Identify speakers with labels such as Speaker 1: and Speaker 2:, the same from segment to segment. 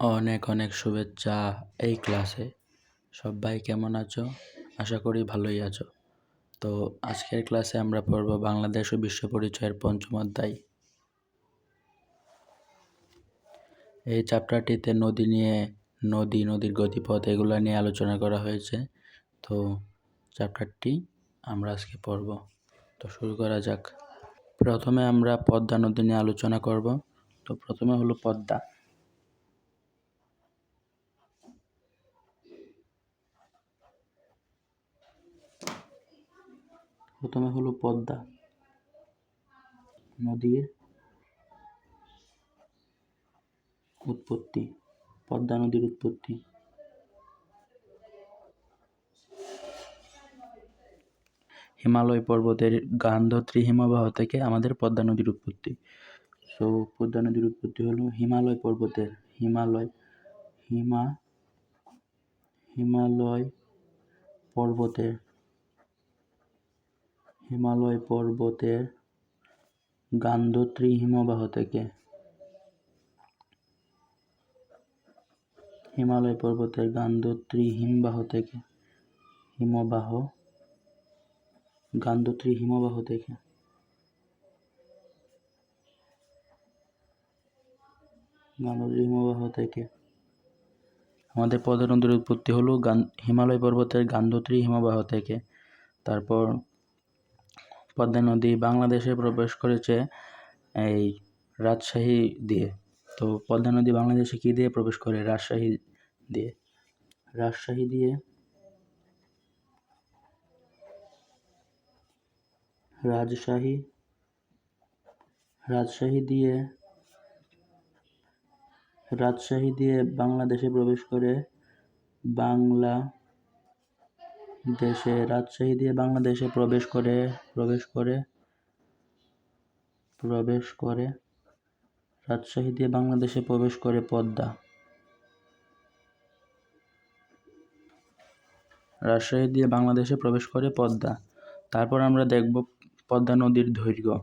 Speaker 1: অনেক অনেক শুভেচ্ছা এই ক্লাসে। সবাই কেমন আছো? আশা করি ভালোই আছো। তো আজকের ক্লাসে আমরা পড়ব বাংলাদেশ ও বিশ্ব পরিচয়ের পঞ্চম অধ্যায়। এই চ্যাপ্টারটিতে নদীর গতিপথ এগুলো নিয়ে আলোচনা করা হয়েছে। তো চ্যাপ্টারটি আমরা আজকে পড়ব। তো শুরু করা যাক। প্রথমে আমরা পদ্মা নদী নিয়ে আলোচনা করব। তো প্রথমে হলো পদ্মা। নদীর উৎপত্তি। পদ্মা নদীর উৎপত্তি। হিমালয় পর্বতের গান্ধারী হিমবাহ থেকে আমাদের পদ্মা নদীর উৎপত্তি। পদ্মা নদীর উৎপত্তি হলো হিমালয় পর্বতের গান্ধারী হিমবাহ থেকে। আমাদের পদ্মা নদীর উৎপত্তি হলো হিমালয় পর্বতের গান্ধারী হিমবাহ থেকে। তারপর পদ্মা নদী বাংলাদেশে প্রবেশ করেছে এই রাজশাহী দিয়ে। তো পদ্মা নদী বাংলাদেশে কি দিয়ে প্রবেশ করে? রাজশাহী দিয়ে। রাজশাহী দিয়ে বাংলাদেশে প্রবেশ করে। রাজশাহী দিয়ে বাংলাদেশে প্রবেশ করে পদ্মা। তারপর আমরা দেখব পদ্মা নদীর দৈর্ঘ্য।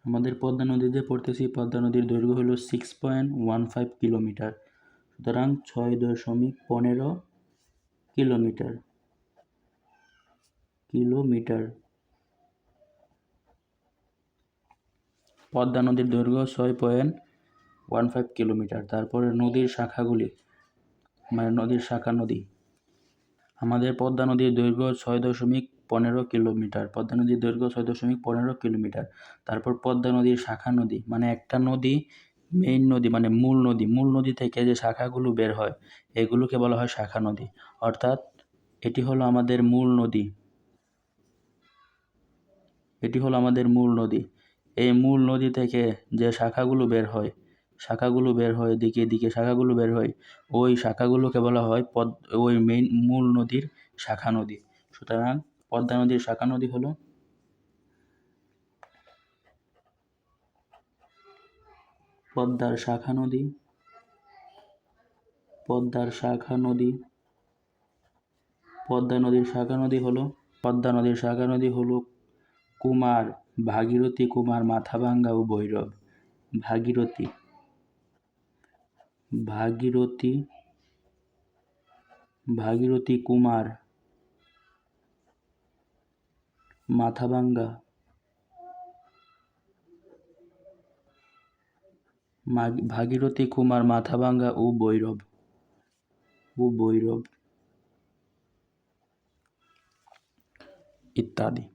Speaker 1: আমাদের পদ্মা নদীতে পড়তেছি, পদ্মা নদীর দৈর্ঘ্য হলো 6.15 কিলোমিটার। সুতরাং 6.15 কিলোমিটার। পদ্মা নদীর দৈর্ঘ্য 6.15 কিলোমিটার। তারপরে নদীর শাখাগুলি, নদীর শাখা নদী। আমাদের পদ্মা নদীর দৈর্ঘ্য 6.15 কিলোমিটার। তারপর পদ্মা নদীর শাখা নদী, একটা নদী, মেইন নদী মূল নদী থেকে যে শাখাগুলো বের হয় এগুলোকে বলা হয় শাখা নদী। অর্থাৎ এটি হলো আমাদের মূল নদী। এই মূল নদী থেকে যে শাখাগুলো বের হয় ওই শাখাগুলোকে বলা হয় ওই মূল নদীর শাখা নদী। সুতরাং পদ্মা নদীর শাখা নদী হলো পদ্মার শাখা নদী হলো কুমার, ভাগীরথী, মাথাভাঙ্গা ও ভৈরব। ভাগীরথী, কুমার, মাথাভাঙ্গা ও ভৈরব ইত্যাদি।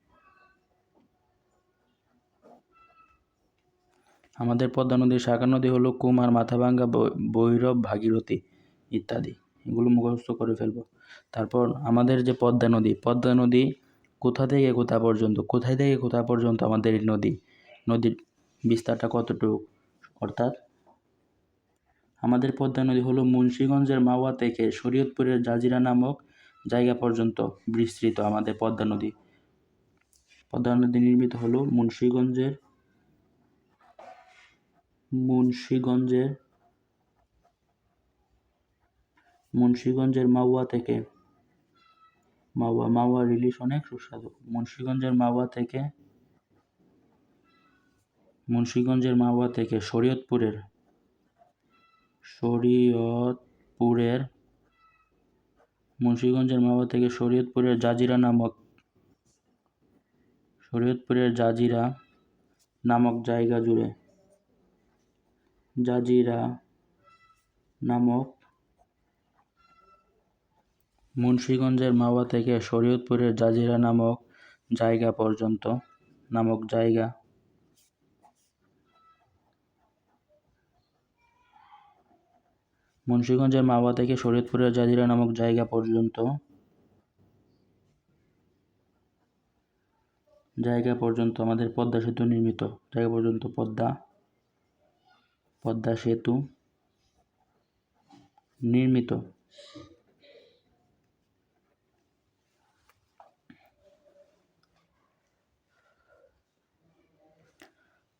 Speaker 1: আমাদের পদ্মা নদীর শাখা নদী হলো কুমার, মাথাভাঙ্গা, ভৈরব, ভাগীরথী ইত্যাদি। এগুলো মুখস্থ করে ফেলবো। তারপর আমাদের যে পদ্মা নদী কোথায় থেকে কোথা পর্যন্ত আমাদের এই নদীর বিস্তারটা কতটুকু? অর্থাৎ আমাদের পদ্মা নদী হলো মুন্সিগঞ্জের মাওয়া থেকে শরীয়তপুরের জাজিরা নামক জায়গা পর্যন্ত বিস্তৃত। আমাদের পদ্মা নদী নির্মিত হলো মুন্সিগঞ্জের মাওয়া থেকে মাওয়া, মাওয়ার ইলিশ অনেক সুস্বাদু। মুন্সিগঞ্জের মাওয়া থেকে শরীয়তপুরের জাজিরা নামক জায়গা জুড়ে মুন্সিগঞ্জের মাওয়া থেকে শরীয়তপুরের জাজিরা নামক জায়গা পর্যন্ত আমাদের পদ্মা সেতু নির্মিত।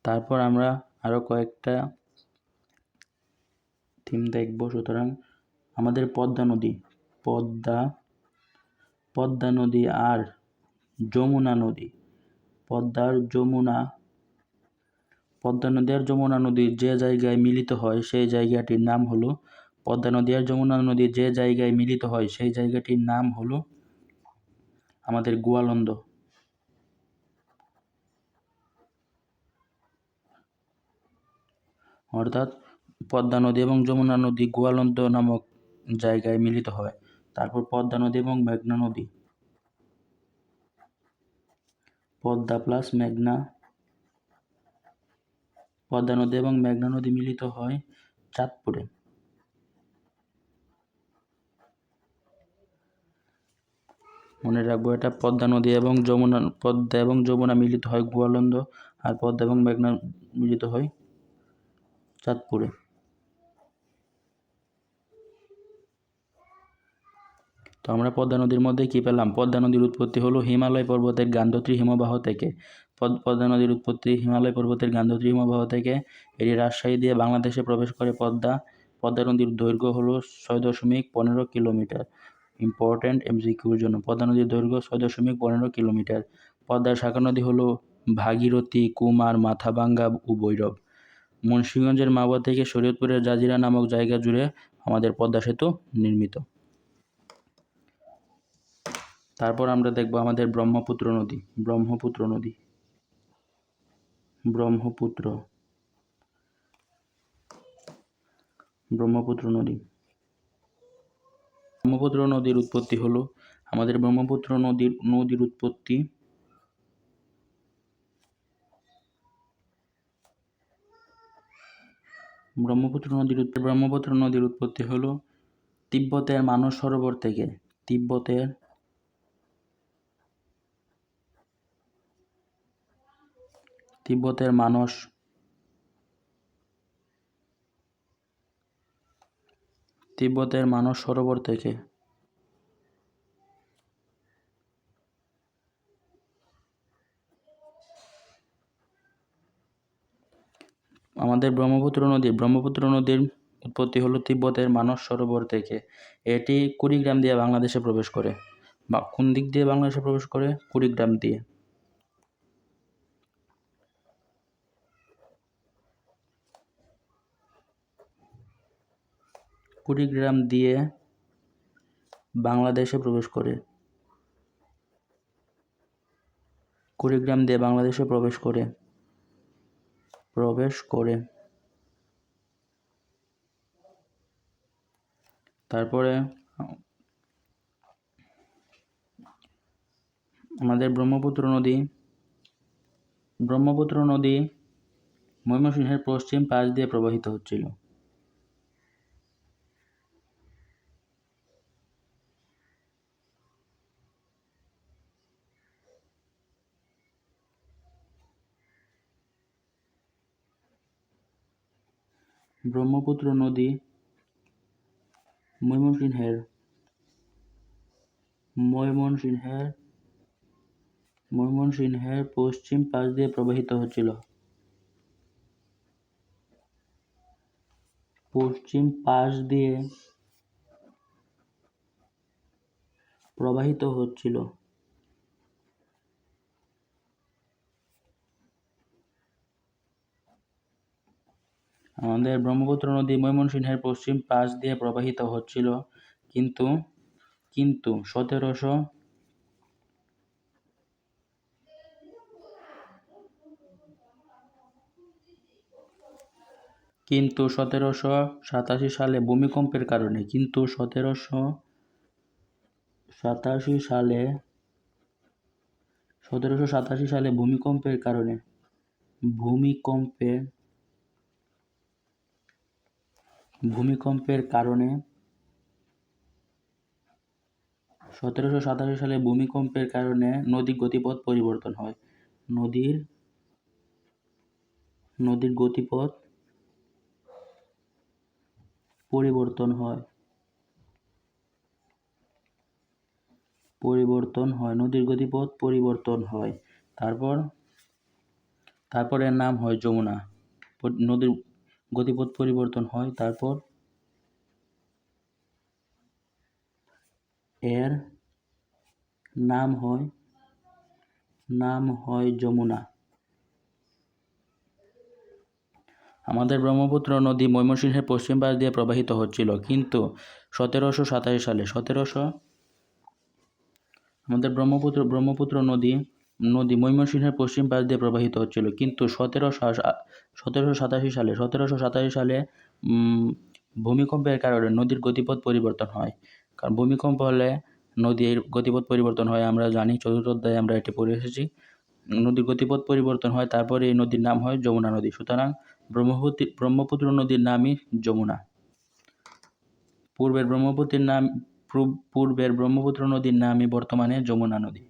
Speaker 1: তারপর আমরা আরো কয়েকটা থিম দেখব। সুতরাং আমাদের পদ্মা নদী আর যমুনা নদী, পদ্মা নদী আর যমুনা নদী যে জায়গায় মিলিত হয় সেই জায়গাটির নাম হলো আমাদের গোয়ালন্দ। অর্থাৎ পদ্মা নদী এবং যমুনা নদী গোয়ালন্দ নামক জায়গায় মিলিত হয়। তারপর পদ্মা নদী এবং মেঘনা নদী, পদ্মা নদী এবং মেঘনা নদী মিলিত হয় চাঁদপুরে। মনে রাখবো এটা, পদ্মা এবং যমুনা মিলিত হয় গোয়ালন্দ, আর পদ্মা এবং মেঘনা মিলিত হয় চাঁদপুরে। তো আমরা পদ্মা নদীর মধ্যে কি পেলাম? পদ্মা নদীর উৎপত্তি হলো হিমালয় পর্বতের গান্ধারী হিমবাহ থেকে। এটি রাজশাহী দিয়ে বাংলাদেশে প্রবেশ করে। পদ্মা নদীর দৈর্ঘ্য হলো 6.15 কিলোমিটার। ইম্পর্টেন্ট এমসিকিউর জন্য, পদ্মা নদীর দৈর্ঘ্য 6.15 কিলোমিটার। পদ্মার শাখা নদী হলো ভাগীরথী, কুমার, মাথাভাঙ্গা ও ভৈরব। মুন্সিগঞ্জের মাওয়া থেকে শরীয়তপুরের জাজিরা নামক জায়গা জুড়ে আমাদের পদ্মা সেতু নির্মিত। তারপর আমরা দেখব আমাদের ব্রহ্মপুত্র নদী। ব্রহ্মপুত্র নদীর উৎপত্তি হলো আমাদের ব্রহ্মপুত্র নদীর উৎপত্তি হলো তিব্বতের মানস সরোবর থেকে। তিব্বতের মানস সরোবর থেকে। আমাদের ব্রহ্মপুত্র নদীর উৎপত্তি হলো তিব্বতের মানস সরোবর থেকে। এটি কুড়িগ্রাম দিয়ে বাংলাদেশে প্রবেশ করে। বা কোন দিক দিয়ে বাংলাদেশে প্রবেশ করে? কুড়িগ্রাম দিয়ে। কুড়িগ্রাম দিয়ে বাংলাদেশে প্রবেশ করে। তারপরে আমাদের ব্রহ্মপুত্র নদী ময়মনসিংহের পশ্চিম পাশ দিয়ে প্রবাহিত হচ্ছিল। ব্রহ্মপুত্র নদী ময়মনসিংহের পশ্চিম পাশ দিয়ে প্রবাহিত হচ্ছিল। পশ্চিম পাশ দিয়ে প্রবাহিত হচ্ছিল। আমাদের ব্রহ্মপুত্র নদী ময়মনসিংহের পশ্চিম পাশ দিয়ে প্রবাহিত হচ্ছিল, কিন্তু কিন্তু 1787 সালে ভূমিকম্পের কারণে ভূমিকম্পের কারণে 1787 সালে ভূমিকম্পের কারণে নদীর গতিপথ পরিবর্তন হয়। নদীর গতিপথ পরিবর্তন হয়। নদীর গতিপথ পরিবর্তন হয়। তারপর এর নাম হয় যমুনা। নদীর গতিপথ পরিবর্তন হয়, তারপর এর নাম হয় যমুনা। আমাদের ব্রহ্মপুত্র নদী ময়মনসিংহের পশ্চিম পাশ দিয়ে প্রবাহিত হচ্ছিল, কিন্তু 1787 সালে আমাদের ব্রহ্মপুত্র নদী ময়মনসিংহের পশ্চিম পাশ দিয়ে প্রবাহিত হচ্ছিল, কিন্তু 1787 সালে ভূমিকম্পের কারণে নদীর গতিপথ পরিবর্তন হয়। কারণ ভূমিকম্প হলে নদীর গতিপথ পরিবর্তন হয়, আমরা জানি, চতুর্থ অধ্যায়ে আমরা এটি পড়ে এসেছি। নদীর গতিপথ পরিবর্তন হয়, তারপরে এই নদীর নাম হয় যমুনা নদী। সুতরাং ব্রহ্মপুত্র নদীর নামই যমুনা। পূর্বের ব্রহ্মপুত্র নদীর নামই বর্তমানে যমুনা নদী।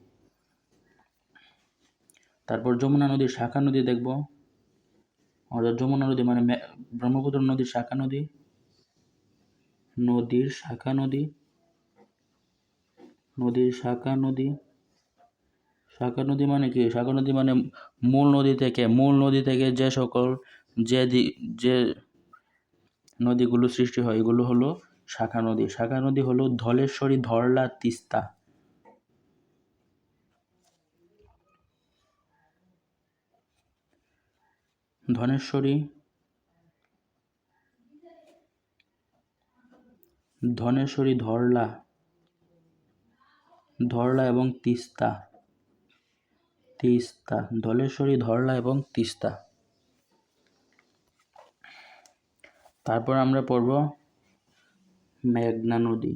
Speaker 1: তারপর যমুনা নদীর শাখা নদী দেখব। অর্থাৎ যমুনা নদী মানে ব্রহ্মপুত্র নদীর শাখা নদী। শাখা নদী মানে কি? শাখা নদী মানে মূল নদী থেকে যে নদীগুলো সৃষ্টি হয়, এগুলো হলো শাখা নদী। শাখা নদী হলো ধলেশ্বরী, ধরলা, তিস্তা। ধনেশ্বরী, ধরলা এবং তিস্তা। ধলেশ্বরী, ধরলা এবং তিস্তা। তারপর আমরা পড়ব মেঘনা নদী।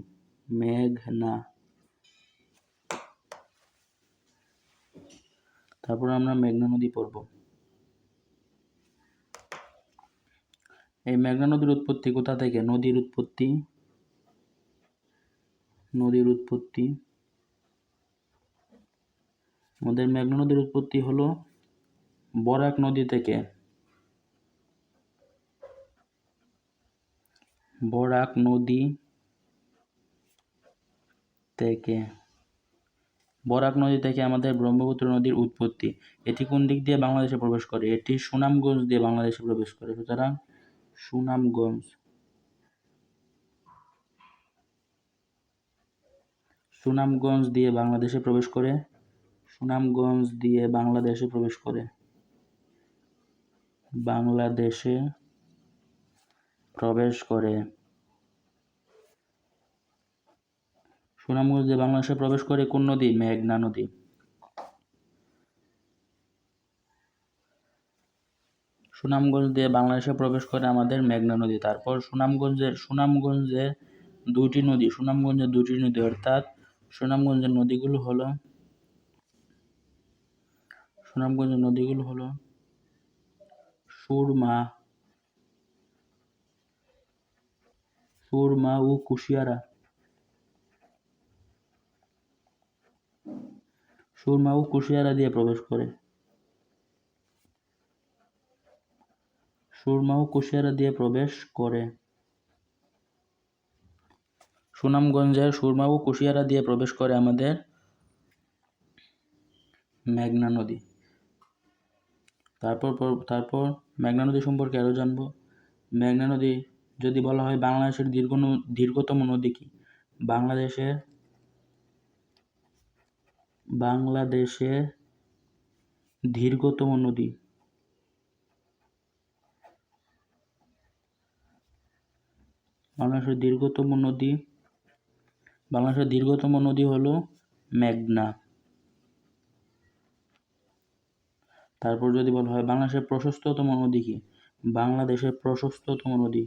Speaker 1: পড়ব। এই মেঘনা নদীর উৎপত্তি কোথা থেকে? নদীর উৎপত্তি আমাদের মেঘনা নদীর উৎপত্তি হলো বরাক নদী থেকে। বরাক নদী থেকে আমাদের ব্রহ্মপুত্র নদীর উৎপত্তি। এটি কোন দিক দিয়ে বাংলাদেশে প্রবেশ করে? এটি সুনামগঞ্জ দিয়ে বাংলাদেশে প্রবেশ করে। সুতরাং সুনামগঞ্জ দিয়ে বাংলাদেশে প্রবেশ করে। বাংলাদেশে প্রবেশ করে। সুনামগঞ্জ দিয়ে বাংলাদেশে প্রবেশ করে কোন নদী? মেঘনা নদী। সুনামগঞ্জ দিয়ে বাংলাদেশে প্রবেশ করে আমাদের মেঘনা নদী। তারপর সুনামগঞ্জের দুটি নদী, অর্থাৎ সুনামগঞ্জের নদীগুলো হলো সুরমা ও কুশিয়ারা। সুরমা ও কুশিয়ারা দিয়ে প্রবেশ করে। সুনামগঞ্জের সুরমা ও কুশিয়ারা দিয়ে প্রবেশ করে আমাদের মেঘনা নদী। তারপর মেঘনা নদী সম্পর্কে আরো জানবো। মেঘনা নদী যদি বলা হয় বাংলাদেশের দীর্ঘতম নদী কি? বাংলাদেশের বাংলাদেশের দীর্ঘতম নদী? বাংলাদেশের দীর্ঘতম নদী হলো মেঘনা। তারপর যদি বলা হয় বাংলাদেশের প্রশস্ততম নদী কি? বাংলাদেশের প্রশস্ততম নদী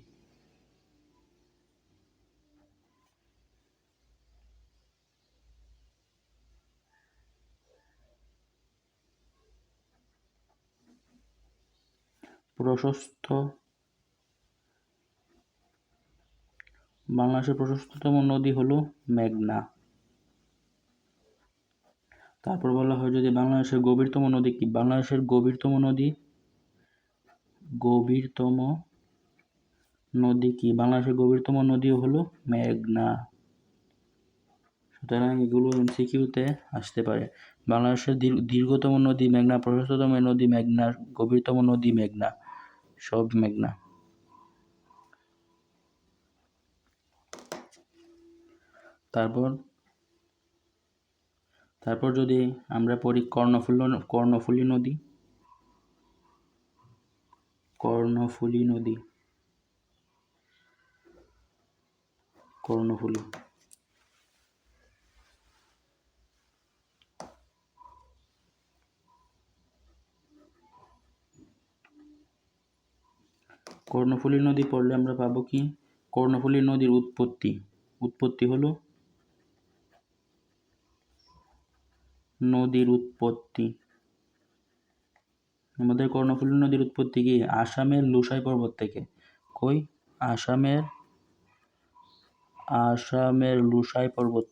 Speaker 1: বাংলাদেশের প্রশস্ততম নদী হলো মেঘনা। তারপর বলা হয় যদি বাংলাদেশের গভীরতম নদী কি? বাংলাদেশের গভীরতম নদী কি? বাংলাদেশের গভীরতম নদী হলো মেঘনা। সুতরাং এগুলো এমসিকিউতে আসতে পারে। বাংলাদেশের দীর্ঘতম নদী মেঘনা, প্রশস্ততম নদী মেঘনা, গভীরতম নদী মেঘনা, সব মেঘনা। তারপর যদি আমরা পড়ি কর্ণফুলী নদী। কর্ণফুলী নদী পড়লে আমরা পাবো কি? কর্ণফুলী নদীর উৎপত্তি হলো আমাদের কর্ণফুলী নদীর উৎপত্তি কি? আসামের লুসাই পর্বত থেকে। কই? আসামের লুসাই পর্বত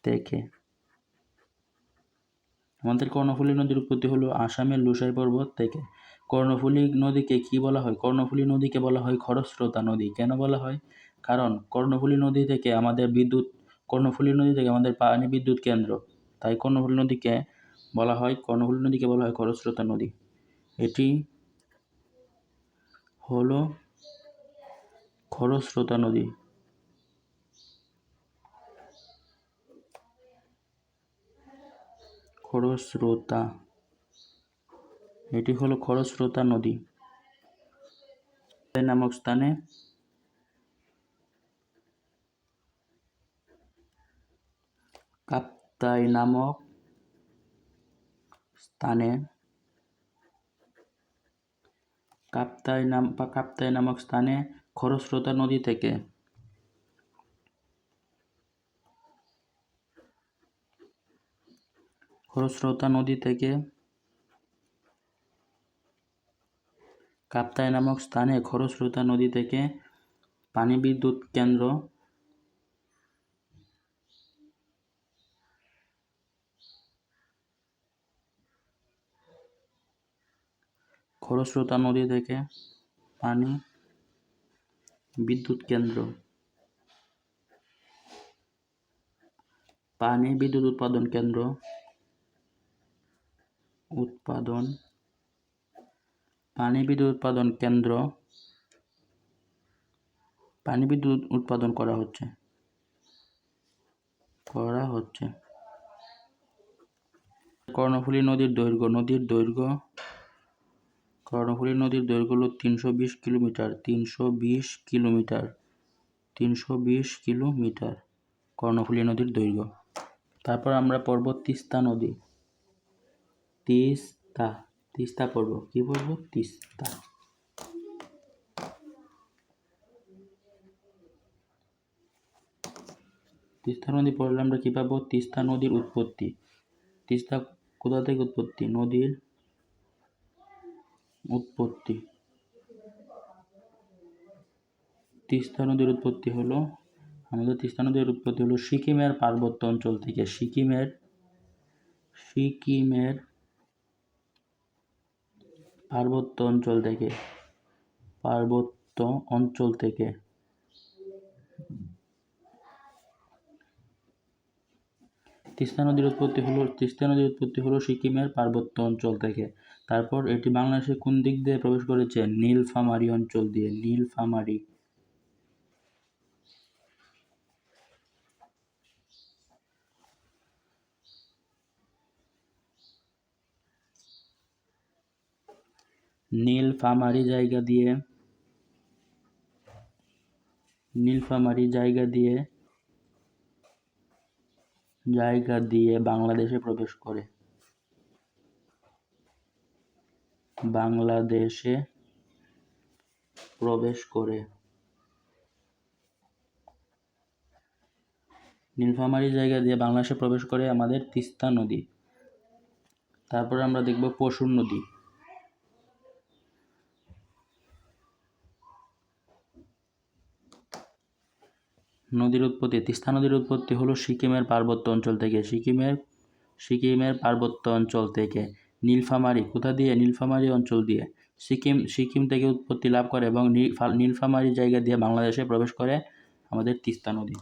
Speaker 1: থেকে। আমাদের কর্ণফুলী নদীর উৎপত্তি হলো আসামের লুসাই পর্বত থেকে। কর্ণফুলী নদীকে কি বলা হয়? কর্ণফুলী নদীকে বলা হয় খরস্রোতা নদী। কেন বলা হয়? কারণ কর্ণফুলী নদী থেকে আমাদের পানি বিদ্যুৎ কেন্দ্র, তাই কর্ণফুলী নদীকে বলা হয় খরস্রোতা নদী। এটি হলো খরস্রোতা নদী। এটি হলো খরস্রোতা নদী নামক স্থানে কাপ্তাই নামক স্থানে খরস্রোতা নদী থেকে পানি বিদ্যুৎ কেন্দ্র পানি বিদ্যুৎ উৎপাদন করা হচ্ছে। কর্ণফুলী নদীর দৈর্ঘ্য হলো 320 কিলোমিটার কর্ণফুলী নদীর দৈর্ঘ্য। তারপর আমরা পড়ব তিস্তা নদী। তিস্তা পড়ব। কি পড়ব? তিস্তা নদী পড়লে আমরা কি পাবো? তিস্তা নদীর উৎপত্তি। তিস্তা কোথা থেকে উৎপত্তি? নদীর উৎপত্তি। তিস্তা নদীর উৎপত্তি হলো সিকিমের পার্বত্য অঞ্চল থেকে। সিকিমের পার্বত্য অঞ্চল থেকে তিস্তা নদীর উৎপত্তি হলো সিকিমের পার্বত্য অঞ্চল থেকে। তারপর এটি বাংলাদেশের কোন দিক দিয়ে প্রবেশ করেছে? নীলফামারী অঞ্চল দিয়ে। নীলফামারী জায়গা দিয়ে বাংলাদেশে প্রবেশ করে। নীলফামারী জায়গা দিয়ে বাংলাদেশে প্রবেশ করে আমাদের তিস্তা নদী। তারপরে আমরা দেখব পশুর নদী। নদীর উৎপত্তি। তিস্তা নদীর উৎপত্তি হলো সিকিমের পার্বত্য অঞ্চল থেকে। নীলফামারী কোথা দিয়ে? নীলফামারী অঞ্চল দিয়ে। সিকিম থেকে উৎপত্তি লাভ করে এবং নীলফামারী জায়গা দিয়ে বাংলাদেশে প্রবেশ করে আমাদের তিস্তা নদী।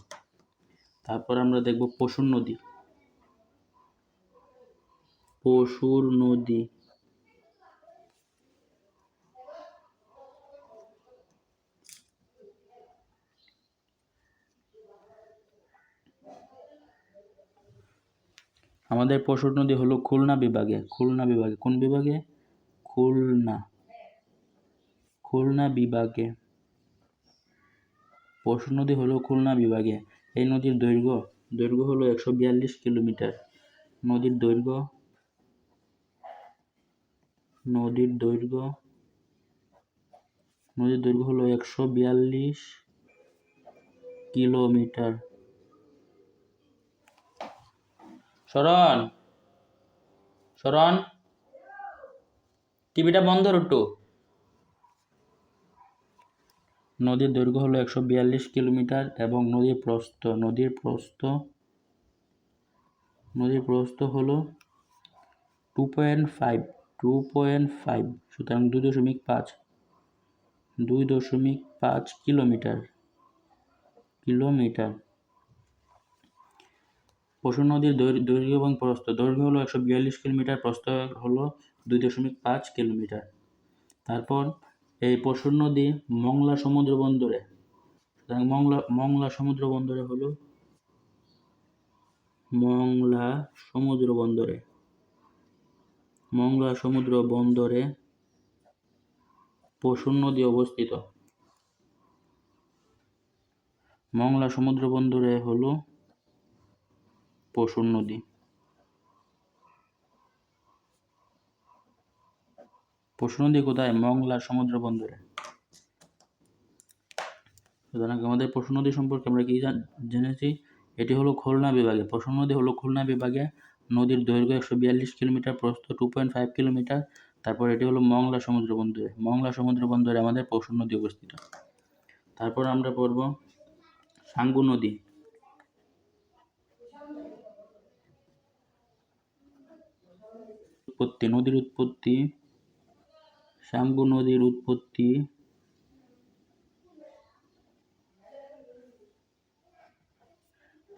Speaker 1: তারপর আমরা দেখব পশুর নদী। আমাদের পশুর নদী হলো খুলনা বিভাগে। কোন বিভাগে? খুলনা বিভাগে। পশুর নদী হলো খুলনা বিভাগে। এই নদীর দৈর্ঘ্য হলো 142 কিলোমিটার। নদীর দৈর্ঘ্য হলো 142 কিলোমিটার। শরণ, টিভিটা বন্ধ একটু। নদীর দৈর্ঘ্য হলো 142 কিলোমিটার এবং নদীর প্রস্থ হলো 2.5, সুতরাং 2.5 কিলোমিটার। পশুর নদীর দৈর্ঘ্য এবং প্রস্থ। দৈর্ঘ্য হলো 142 কিলোমিটার, প্রস্থ হলো 2.5 কিলোমিটার। তারপর এই পশুর নদী মংলা সমুদ্র বন্দরে। সুতরাং মংলা সমুদ্র বন্দরে পশুর নদী অবস্থিত। মংলা সমুদ্র বন্দরে হলো পশুর নদী। পশুর নদী কোথায়? মংলা সমুদ্র বন্দরে। সুতরাং আমাদের পশুর নদী সম্পর্কে আমরা কি জেনেছি? এটি হলো খুলনা বিভাগে। পশুর নদী হলো খুলনা বিভাগে। নদীর দৈর্ঘ্য 142 কিলোমিটার, প্রস্থ 2.5 কিলোমিটার। তারপর এটি হলো মংলা সমুদ্র বন্দরে আমাদের পশুর নদী অবস্থিত। তারপর আমরা পড়ব সাঙ্গু নদী।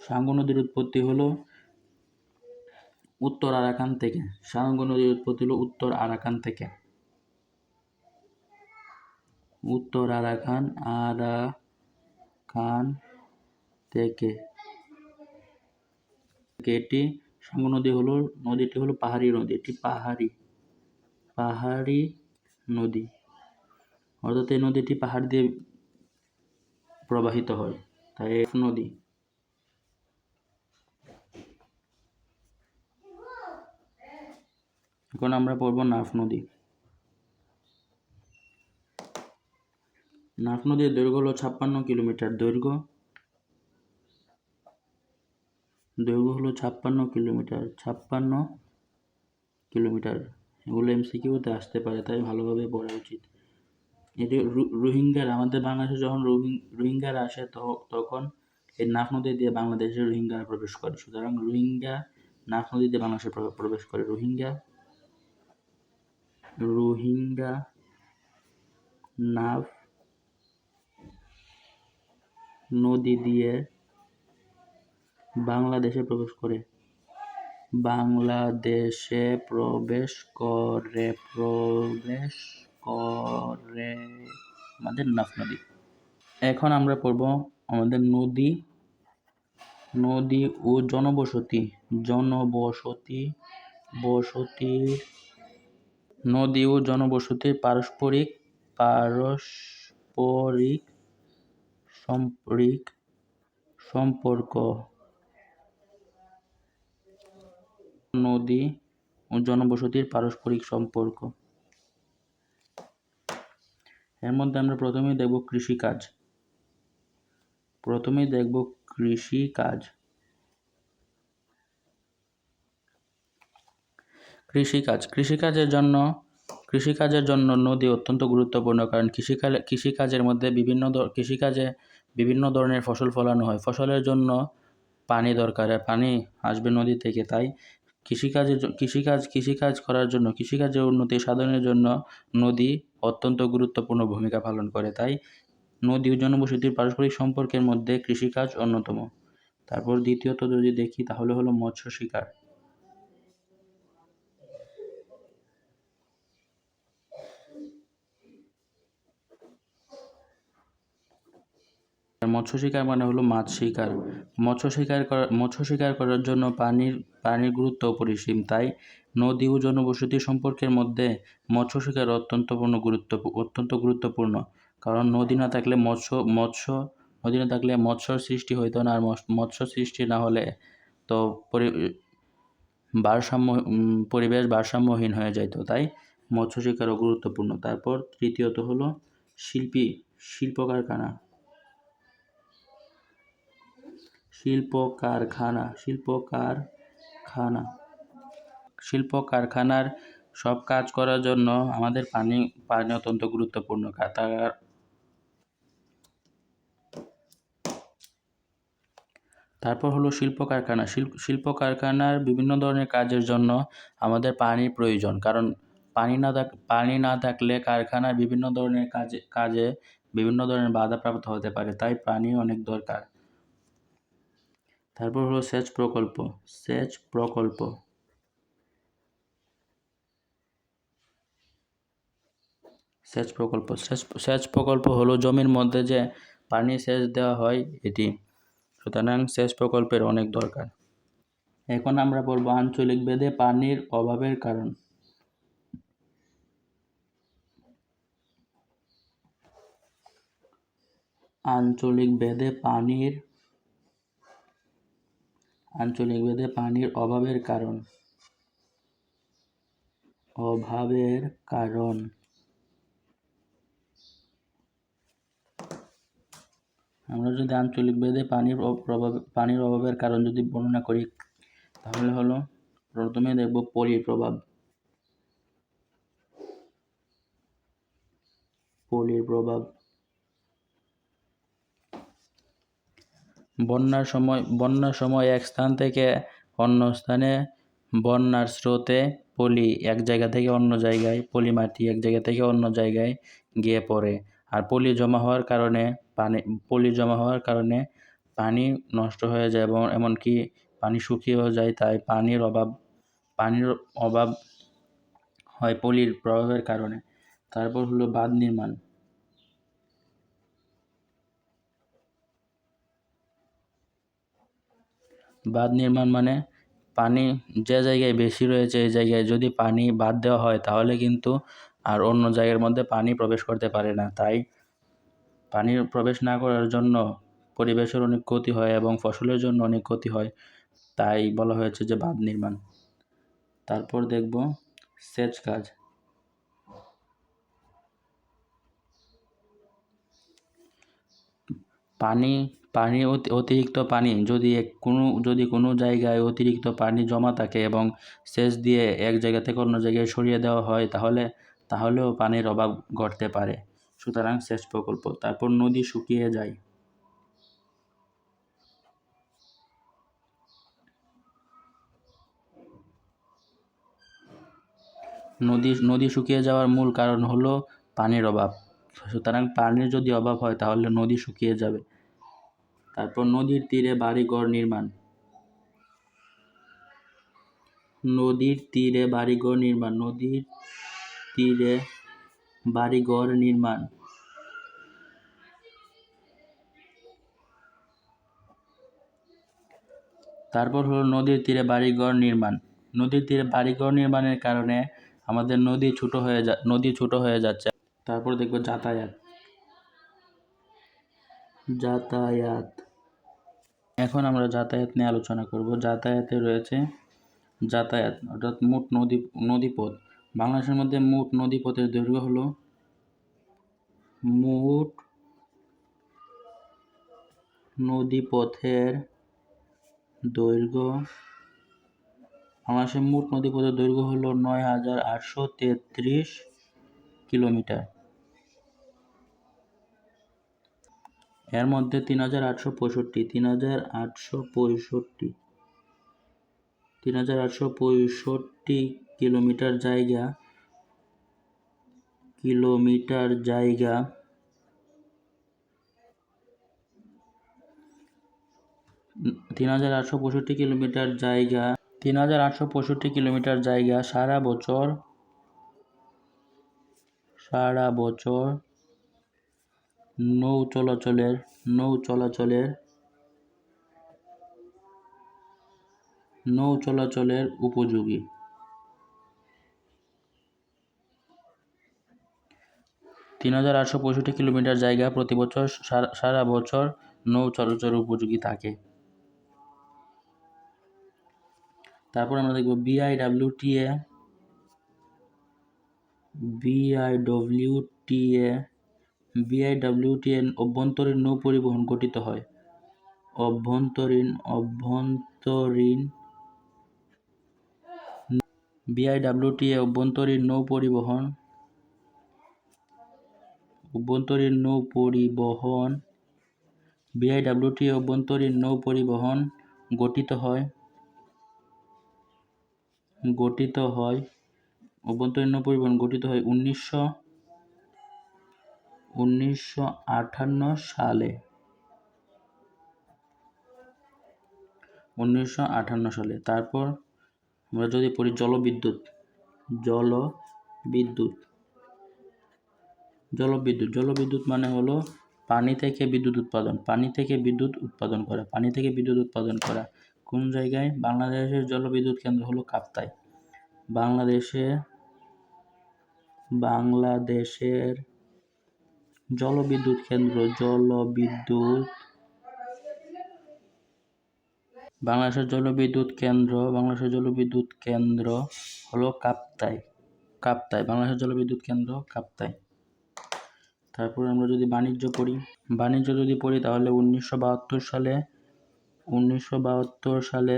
Speaker 1: সাঙ্গু নদীর উৎপত্তি হলো উত্তর আরাকান থেকে। সাঙ্গু নদীর উৎপত্তি হলো উত্তর আরাকান থেকে। এটি সাঙ্গু নদীটি হলো পাহাড়ি নদী। এটি পাহাড়ি নদী, অর্থাৎ এই নদীটি পাহাড় দিয়ে প্রবাহিত হয়, তাই নদী। এখন আমরা পড়ব নাফ নদী। নাফ নদীর দৈর্ঘ্য হলো 56 কিলোমিটার। দৈর্ঘ্য হলো 56 কিলোমিটার। এগুলো এমসিকিউতে আসতে পারে, তাই ভালোভাবে পড়া উচিত। এটি রোহিঙ্গারা, আমাদের বাংলাদেশে যখন রোহিঙ্গারা আসে তখন এই নাফ নদী দিয়ে বাংলাদেশে রোহিঙ্গারা প্রবেশ করে। সুতরাং নাফ নদী দিয়ে বাংলাদেশে প্রবেশ করে। রোহিঙ্গা নাফ নদী দিয়ে বাংলাদেশে প্রবেশ করে আমাদের নাফ নদী। এখন আমরা পড়ব আমাদের নদী ও জনবসতির নদী ও জনবসতির পারস্পরিক সম্পর্ক। নদী ও জনবসতির পারস্পরিক সম্পর্ক। এর মধ্যে আমরা প্রথমেই দেখব কৃষিকাজ। কৃষিকাজের জন্য নদী অত্যন্ত গুরুত্বপূর্ণ, কারণ কৃষিকাজে বিভিন্ন ধরনের ফসল ফলানো হয়। ফসলের জন্য পানি দরকার, আর পানি আসবে নদী থেকে। তাই কৃষিকাজের উন্নতি সাধনের জন্য নদী অত্যন্ত গুরুত্বপূর্ণ ভূমিকা পালন করে। তাই নদী ও জনবসতির পারস্পরিক সম্পর্কের মধ্যে কৃষিকাজ অন্যতম। তারপর দ্বিতীয়ত যদি দেখি তাহলে হলো মৎস্য শিকার। মৎস্য শিকার মানে হলো মাছ শিকার। মৎস্য শিকার করার জন্য পানির গুরুত্ব অপরিসীম। তাই নদী ও জনবসতি সম্পর্কের মধ্যে মৎস্য শিকার অত্যন্ত গুরুত্বপূর্ণ। কারণ নদী না থাকলে মৎস্য সৃষ্টি হইতো না, আর মৎস্য সৃষ্টি না হলে তো পরিবেশ ভারসাম্যহীন হয়ে যেত। তাই মৎস্য শিকারও গুরুত্বপূর্ণ। তারপর তৃতীয়ত হলো শিল্প কারখানার সব কাজ করার জন্য আমাদের পানি অত্যন্ত গুরুত্বপূর্ণ। তারপর হলো শিল্প কারখানা। শিল্প কারখানার বিভিন্ন ধরনের কাজের জন্য আমাদের পানির প্রয়োজন, কারণ পানি না থাকলে কারখানার বিভিন্ন ধরনের কাজে বিভিন্ন ধরনের বাধাপ্রাপ্ত হতে পারে। তাই পানি অনেক দরকার। তারপর হলো সেচ প্রকল্প হলো জমির মধ্যে যে পানি সেচ দেওয়া হয় এটি। সুতরাং সেচ প্রকল্পের অনেক দরকার। এখন আমরা পড়ব আঞ্চলিক ভেদে পানির অভাবের কারণ। আঞ্চলিক ভেদে পানির অভাবের কারণ। আমরা যদি আঞ্চলিক ভেদে পানির অভাবের কারণ যদি বর্ণনা করি তাহলে হলো প্রথমে দেখব পলির প্রভাব। বন্যার সময় এক স্থান থেকে অন্য স্থানে বন্যার স্রোতে পলি এক জায়গা থেকে অন্য জায়গায়, পলি মাটি এক জায়গা থেকে অন্য জায়গায় গিয়ে পড়ে। আর পলি জমা হওয়ার কারণে পানি নষ্ট হয়ে যায় এবং এমনকি পানি শুকিয়েও যায়। তাই পানির অভাব হয় পলির প্রভাবের কারণে। তারপর হলো বাঁধ নির্মাণ। বাঁধ নির্মাণ মানে পানি যে জায়গায় বেশি রয়েছে এই জায়গায় যদি পানি বাঁধ দেওয়া হয় তাহলে কিন্তু আর অন্য জায়গার মধ্যে পানি প্রবেশ করতে পারে না। তাই পানির প্রবেশ না করার জন্য পরিবেশের অনেক ক্ষতি হয় এবং ফসলের জন্য অনেক ক্ষতি হয়। তাই বলা হয়েছে যে বাঁধ নির্মাণ। তারপর দেখব সেচ কাজ। অতিরিক্ত পানি যদি কোনো জায়গায় অতিরিক্ত পানি জমা থাকে এবং সেচ দিয়ে এক জায়গা থেকে অন্য জায়গায় সরিয়ে দেওয়া হয় তাহলেও পানির অভাব ঘটতে পারে। সুতরাং সেচ প্রকল্প। তারপর নদী শুকিয়ে যায়। নদী শুকিয়ে যাওয়ার মূল কারণ হলো পানির অভাব। সুতরাং পানির যদি অভাব হয় তাহলে নদী শুকিয়ে যাবে। তারপর নদীর তীরে বাড়িঘর নির্মাণ। তারপর হলো নদীর তীরে বাড়িঘর নির্মাণ। নদীর তীরে বাড়িঘর নির্মাণের কারণে আমাদের নদী ছোট হয়ে যাচ্ছে। তারপর দেখবো যাতায়াত। এখন আমরা যাতায়াত নিয়ে আলোচনা করব। যাতায়াতে রয়েছে যাতায়াত অর্থাৎ মোট নদীপথ। বাংলাদেশের মধ্যে মোট নদীপথের দৈর্ঘ্য হলো মোট নদীপথের দৈর্ঘ্য বাংলাদেশের মোট নদীপথের দৈর্ঘ্য হলো ৯,৮৩৩ কিলোমিটার। এর মধ্যে ৩,৮৬৫ কিলোমিটার জায়গা ৩,৮৬৫ কিলোমিটার জায়গা সারা বছর নৌ চলাচলের উপযোগী। ৩,৮৬৫ কিলোমিটার জায়গা প্রতি বছর সারা বছর নৌ চলাচলের উপযোগী থাকে। তারপর আমরা দেখব বিআইডব্লিউটিএ অভ্যন্তরীণ নৌ পরিবহন গঠিত হয়। বিআইডব্লিউটিএ অভ্যন্তরীণ নৌ পরিবহন গঠিত হয় 1958 সালে। তারপর আমরা যদি পড়ি জলবিদ্যুৎ মানে হলো পানি থেকে বিদ্যুৎ উৎপাদন করা। কোন জায়গায়? বাংলাদেশের জলবিদ্যুৎ কেন্দ্র হলো কাপ্তাই। বাংলাদেশের জলবিদ্যুৎ কেন্দ্র হলো কাপ্তাই। তারপর আমরা যদি বাণিজ্য পড়ি তাহলে 1972 সালে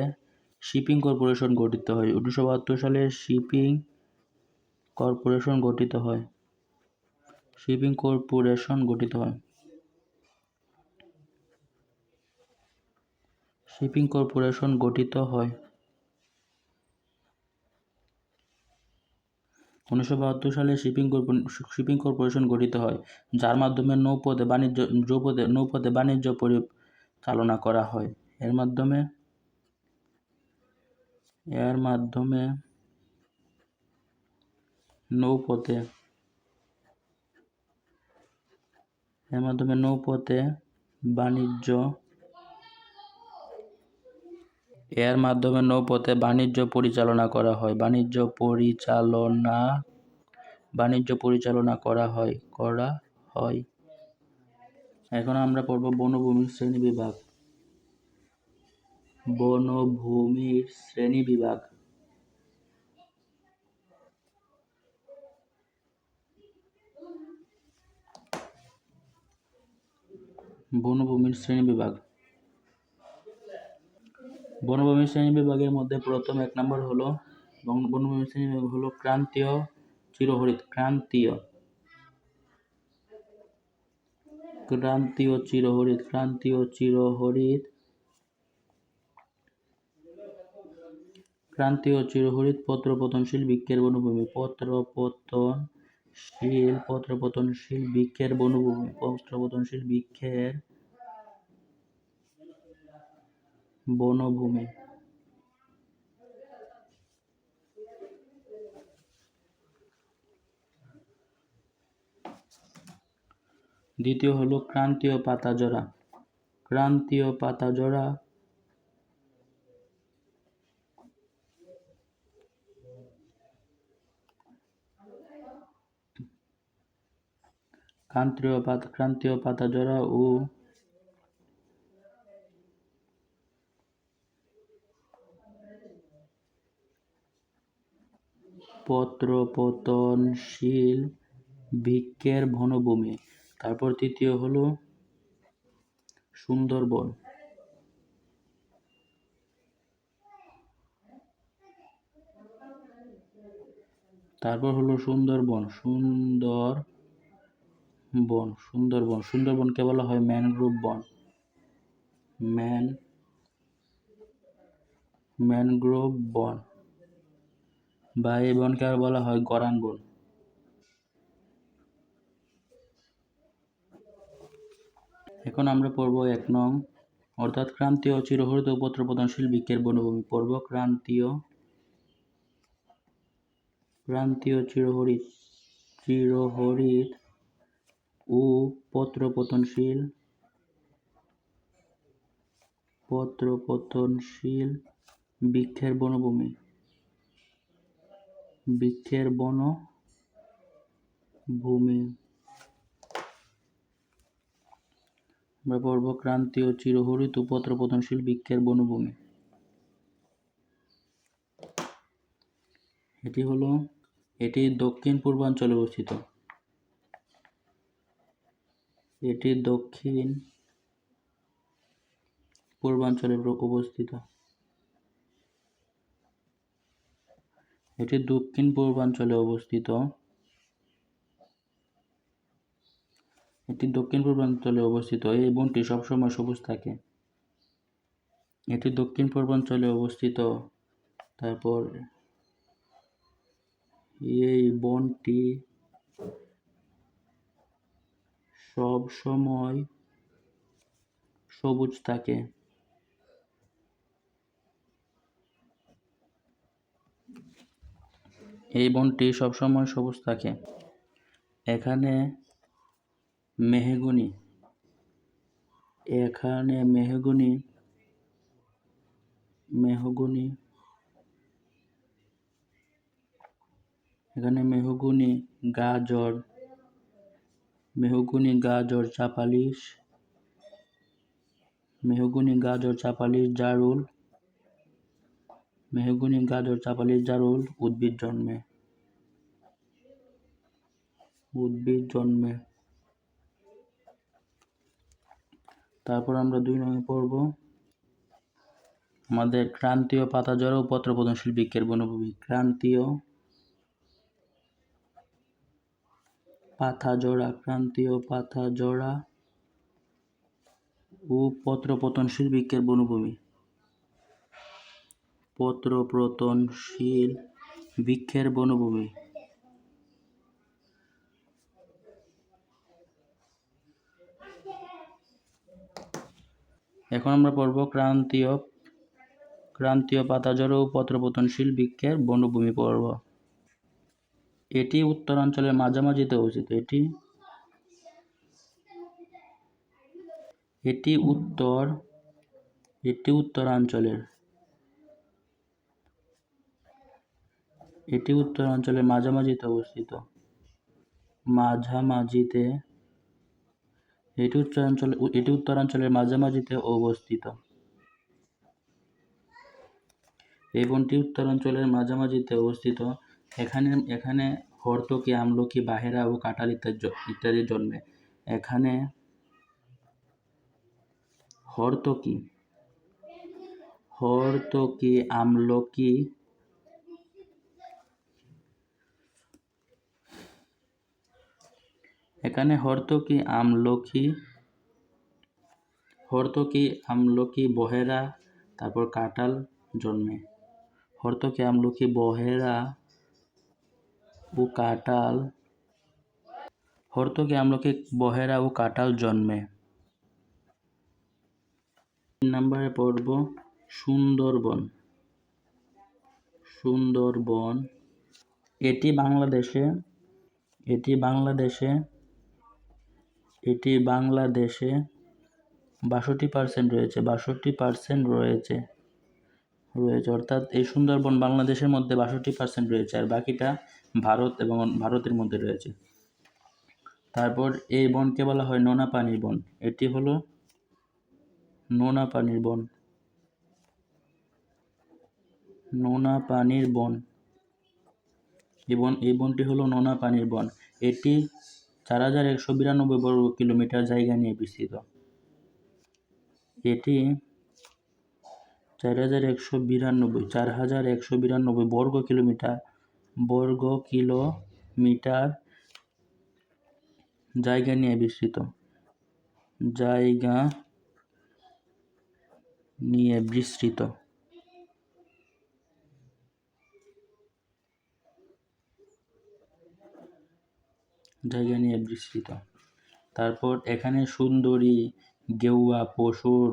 Speaker 1: শিপিং কর্পোরেশন গঠিত হয়। 1972 সালে শিপিং কর্পোরেশন গঠিত হয়। শিপিং কর্পোরেশন গঠিত হয় 1972 সালে শিপিং কর্পোরেশন গঠিত হয়, যার মাধ্যমে নৌপথে বাণিজ্য পরিচালনা করা হয়। এর মাধ্যমে নৌপথে বাণিজ্য পরিচালনা করা হয়। এখন আমরা পড়ব বনভূমির শ্রেণীবিভাগ। বনভূমির শ্রেণীবিভাগের মধ্যে প্রথম 1 নম্বর হলো বনভূমির শ্রেণীবিভাগ হলো ক্রান্তীয় চিরহরিৎ। ক্রান্তীয় চিরহরিৎ পত্রপতনশীল বৃক্ষের বনভূমি। পত্রপতনশীল বৃক্ষের বনভূমি। দ্বিতীয় হলো ক্রান্তীয় পাতাঝরা। ক্রান্তীয় পাতাঝরা ও পত্রপতনশীল বৃক্ষের বনভূমি। তারপর তৃতীয় হলো সুন্দরবন। তারপর হলো সুন্দরবন। সুন্দরবনকে বলা হয় ম্যানগ্রোভ বন। ম্যানগ্রোভ বন বা এই বনকে আর বলা হয় গরান বন। এখন আমরা পড়ব 1 নং, অর্থাৎ ক্রান্তীয় চিরহরিত ও পত্রপতনশীল বৃক্ষের বনভূমি। পড়ব ক্রান্তীয় চিরহরিত ও পত্রপতনশীল বৃক্ষের বনভূমি। আমরা পড়ব ক্রান্তীয় চিরহরিত ও পত্রপতনশীল বৃক্ষের বনভূমি। এটি দক্ষিণ পূর্বাঞ্চলে অবস্থিত। এটি দক্ষিণ পূর্বাঞ্চলে অবস্থিত। এই বনটি সবসময় সবুজ থাকে। এটি দক্ষিণ পূর্বাঞ্চলে অবস্থিত। তারপর এই বনটি সব সময় সবুজ থাকে। এখানে মেহগনি গাজর, চাপালিশ, জারুল উদ্ভিদ জন্মে। তারপর আমরা 2 নং পড়ব আমাদের ক্রান্তীয় পাতাঝরা ও পত্রপতনশীল বৃক্ষের বনভূমি। ক্রান্তীয় পাতাঝরা ও পত্রপতনশীল বৃক্ষের বনভূমি। এখন আমরা পড়ব ক্রান্তীয় পাতাঝরা ও পত্রপতনশীল বৃক্ষের বনভূমি পড়ব। এটি উত্তরাঞ্চলের মাঝামাঝিতে অবস্থিত। এটি উত্তরাঞ্চলের মাঝামাঝিতে অবস্থিত। এই বনটি উত্তরাঞ্চলের মাঝামাঝিতে অবস্থিত। এখানে হর্তকি, আমলকি, বাহেরা ও কাঁঠাল ইত্যাদি জন্মে। এখানে হর্তকি, আমলকি, বহেরা, তারপর কাঁঠাল জন্মে। হর্তকি, আমলকি, বহেরা ও কাঁঠাল জন্মে। 3 নম্বরে পড়ব সুন্দরবন। এটি বাংলাদেশে 62% রয়েছে। অর্থাৎ এই সুন্দরবন বাংলাদেশের মধ্যে 62% রয়েছে, আর বাকিটা ভারতের মধ্যে রয়েছে। তারপর এই বনকে বলা হয় নোনা পানির বন। এটি হলো নোনা পানির বন। নোনা পানির বন। এই বনটি হলো নোনা পানির বন। এটি 4192 বর্গ কিলোমিটার জায়গা নিয়ে বিস্তৃত। এটি 4192 বর্গ কিলোমিটার জায়গা নিয়ে বিস্তৃত। জায়গা নিয়ে বিস্তৃত। তারপর এখানে সুন্দরী, গেওয়া, পশুর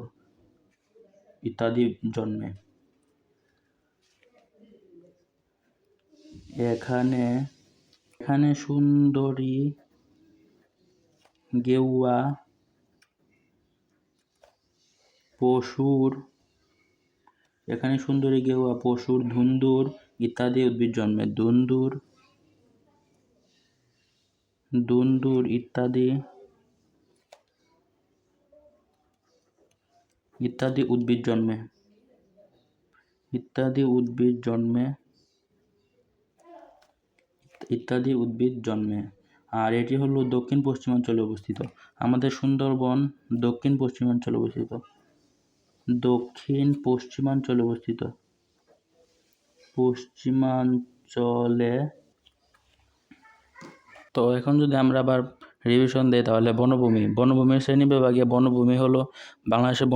Speaker 1: ইত্যাদি জন্মে। এখানে সুন্দরী, গেওয়া, পশুর, ধুন্দুর ইত্যাদি উদ্ভিদ জন্মে। ধুন্দুর ইত্যাদি উদ্ভিদ জন্মে। আর এটি হলো দক্ষিণ পশ্চিমাঞ্চলে অবস্থিত। আমাদের সুন্দরবন দক্ষিণ পশ্চিমাঞ্চলে অবস্থিত। তো এখন যদি আমরা আবার রিভিশন দিই তাহলে বনভূমির শ্রেণীবিভাগে বাংলাদেশের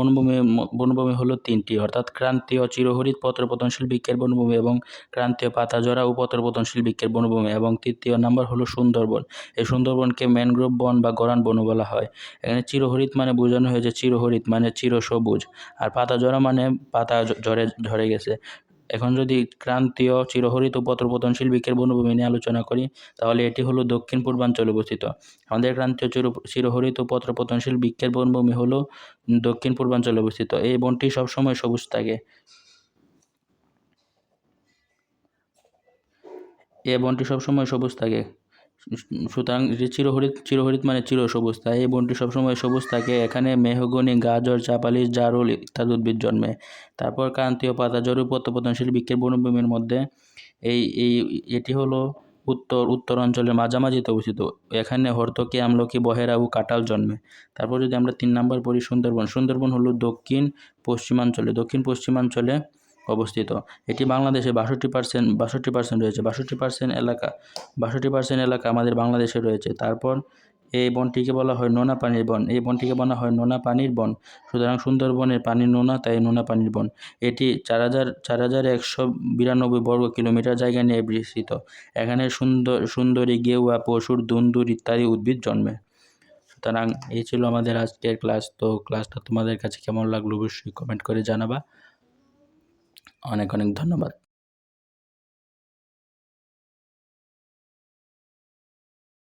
Speaker 1: বনভূমি হলো 3টি, অর্থাৎ ক্রান্তীয় চিরহরিৎ পত্রপতনশীল বৃক্ষের বনভূমি এবং ক্রান্তীয় পাতাঝরা ও পত্রপতনশীল বৃক্ষের বনভূমি এবং 3য় নাম্বার হলো সুন্দরবন। এই সুন্দরবনকে ম্যানগ্রোভ বন বা গরান বনও বলা হয়। এখানে চিরহরিৎ মানে বোঝানো হয়েছে চিরহরিৎ মানে চিরসবুজ, আর পাতাঝরা মানে পাতা ঝরে গেছে। এখন যদি ক্রান্তীয় চিরহরিৎ ও পত্রপতনশীল বৃক্ষের বনভূমি নিয়ে আলোচনা করি তাহলে এটি হলো দক্ষিণ পূর্বাঞ্চলে অবস্থিত। আমাদের ক্রান্তীয় চিরহরিৎ ও পত্রপতনশীল বৃক্ষের বনভূমি হলো দক্ষিণ পূর্বাঞ্চলে অবস্থিত। এই বনটি সবসময় সবুজ থাকে। সুতরাং চিরহরিৎ মানে চিরসবুজ, তাই এই বনটি সবসময় সবুজ থাকে। এখানে মেহগনি, গাজর, চাপালিশ, জারুল ইত্যাদি উদ্ভিদ জন্মে। তারপর ক্রান্তীয় পাতাঝরা পত্রপতনশীল বৃক্ষের বনভূমির মধ্যে এটি হলো উত্তর অঞ্চলের মাঝামাঝিতে অবস্থিত। এখানে হর্তকি, আমলকি, বহেরা ও কাঁঠাল জন্মে। তারপর যদি আমরা 3 নাম্বার পড়ি সুন্দরবন হলো দক্ষিণ পশ্চিমাঞ্চলে অবস্থিত। এটি বাংলাদেশে 62% রয়েছে। 62% এলাকা আমাদের বাংলাদেশে রয়েছে। তারপর এই বনটিকে বলা হয় নোনা পানির বন। সুতরাং সুন্দরবনের পানি নোনা, তাই নোনা পানির বন। এটি 4192 বর্গ কিলোমিটার জায়গা নিয়ে বিস্তৃত। এখানে সুন্দরী, গেওয়া, পশুর, ধুন্দুর ইত্যাদি উদ্ভিদ জন্মে। সুতরাং এই ছিল আমাদের আজকের ক্লাস। তো ক্লাসটা তোমাদের কাছে কেমন লাগলো অবশ্যই কমেন্ট করে জানাবা। অনেক ধন্যবাদ।